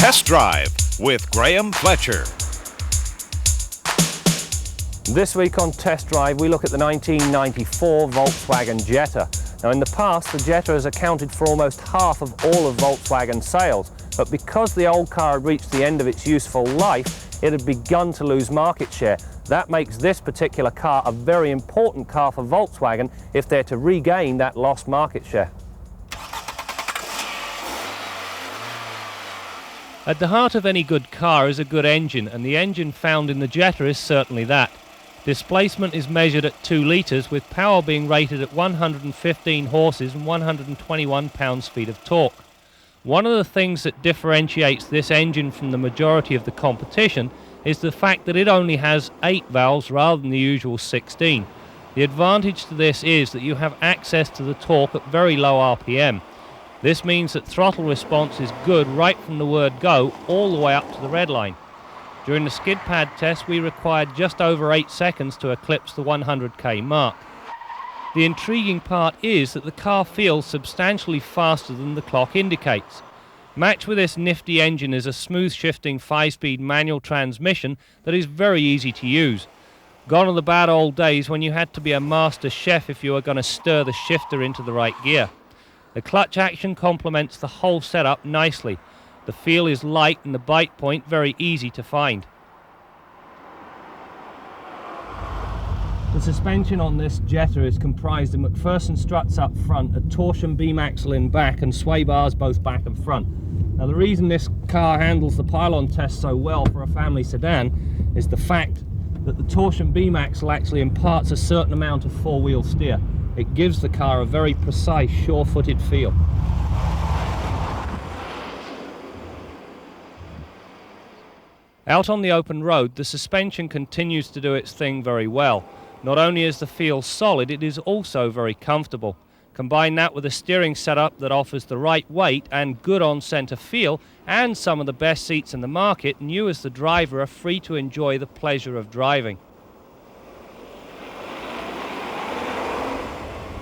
Test Drive with Graham Fletcher. This week on Test Drive we look at the 1994 Volkswagen Jetta. Now in the past the Jetta has accounted for almost half of all of Volkswagen sales, but because the old car had reached the end of its useful life, it had begun to lose market share. That makes this particular car a very important car for Volkswagen if they're to regain that lost market share. At the heart of any good car is a good engine, and the engine found in the Jetta is certainly that. Displacement is measured at 2 litres, with power being rated at 115 horses and 121 pounds-feet of torque. One of the things that differentiates this engine from the majority of the competition is the fact that it only has 8 valves rather than the usual 16. The advantage to this is that you have access to the torque at very low RPM. This means that throttle response is good right from the word go all the way up to the red line. During the skid pad test we required just over 8 seconds to eclipse the 100k mark. The intriguing part is that the car feels substantially faster than the clock indicates. Matched with this nifty engine is a smooth shifting 5-speed manual transmission that is very easy to use. Gone are the bad old days when you had to be a master chef if you were going to stir the shifter into the right gear. The clutch action complements the whole setup nicely. The feel is light and the bite point very easy to find. The suspension on this Jetta is comprised of McPherson struts up front, a torsion beam axle in back and sway bars both back and front. Now the reason this car handles the pylon test so well for a family sedan is the fact that the torsion beam axle actually imparts a certain amount of four-wheel steer. It gives the car a very precise, sure-footed feel. Out on the open road, the suspension continues to do its thing very well. Not only is the feel solid, it is also very comfortable. Combine that with a steering setup that offers the right weight and good on-centre feel, and some of the best seats in the market, and you as the driver are free to enjoy the pleasure of driving.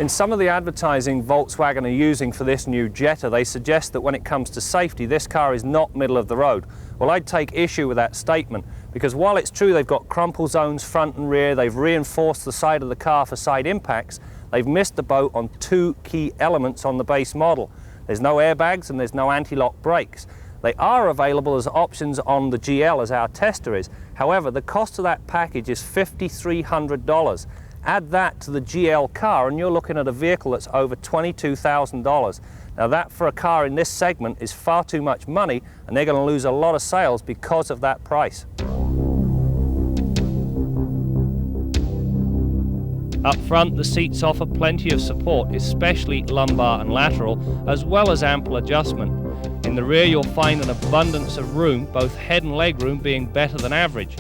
In some of the advertising Volkswagen are using for this new Jetta, they suggest that when it comes to safety, this car is not middle of the road. Well, I'd take issue with that statement, because while it's true they've got crumple zones front and rear, they've reinforced the side of the car for side impacts, they've missed the boat on 2 key elements on the base model. There's no airbags and there's no anti-lock brakes. They are available as options on the GL as our tester is. However, the cost of that package is $5,300. Add that to the GL car and you're looking at a vehicle that's over $22,000. Now that for a car in this segment is far too much money, and they're going to lose a lot of sales because of that price. Up front, the seats offer plenty of support, especially lumbar and lateral, as well as ample adjustment. In the rear you'll find an abundance of room, both head and leg room being better than average.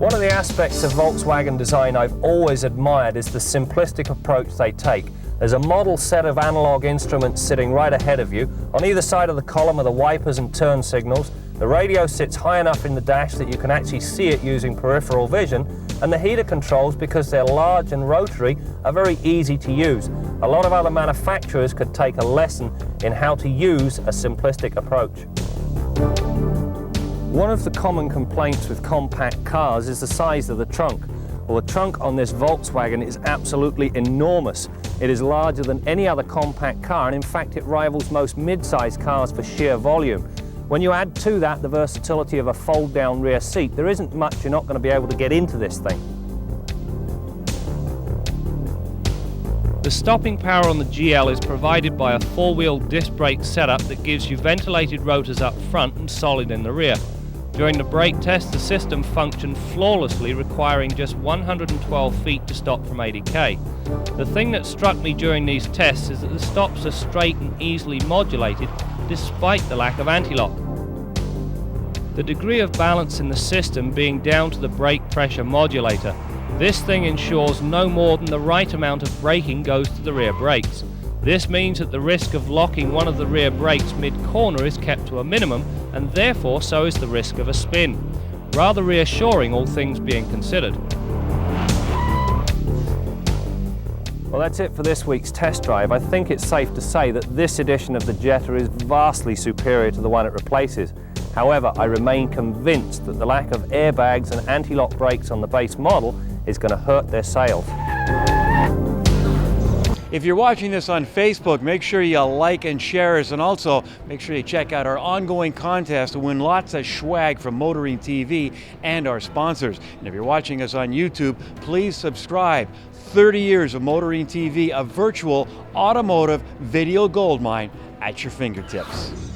One of the aspects of Volkswagen design I've always admired is the simplistic approach they take. There's a model set of analog instruments sitting right ahead of you. On either side of the column are the wipers and turn signals. The radio sits high enough in the dash that you can actually see it using peripheral vision, and the heater controls, because they're large and rotary, are very easy to use. A lot of other manufacturers could take a lesson in how to use a simplistic approach. One of the common complaints with compact cars is the size of the trunk. Well, the trunk on this Volkswagen is absolutely enormous. It is larger than any other compact car, and in fact it rivals most mid-size cars for sheer volume. When you add to that the versatility of a fold-down rear seat, there isn't much you're not going to be able to get into this thing. The stopping power on the GL is provided by a 4-wheel disc brake setup that gives you ventilated rotors up front and solid in the rear. During the brake test, the system functioned flawlessly, requiring just 112 feet to stop from 80k. The thing that struck me during these tests is that the stops are straight and easily modulated, despite the lack of anti-lock. The degree of balance in the system being down to the brake pressure modulator. This thing ensures no more than the right amount of braking goes to the rear brakes. This means that the risk of locking one of the rear brakes mid-corner is kept to a minimum, and therefore so is the risk of a spin. Rather reassuring, all things being considered. Well, that's it for this week's test drive. I think it's safe to say that this edition of the Jetta is vastly superior to the one it replaces. However, I remain convinced that the lack of airbags and anti-lock brakes on the base model is going to hurt their sales. If you're watching this on Facebook, make sure you like and share us, and also make sure you check out our ongoing contest to win lots of swag from Motoring TV and our sponsors. And if you're watching us on YouTube, please subscribe. 30 years of Motoring TV, a virtual automotive video goldmine at your fingertips.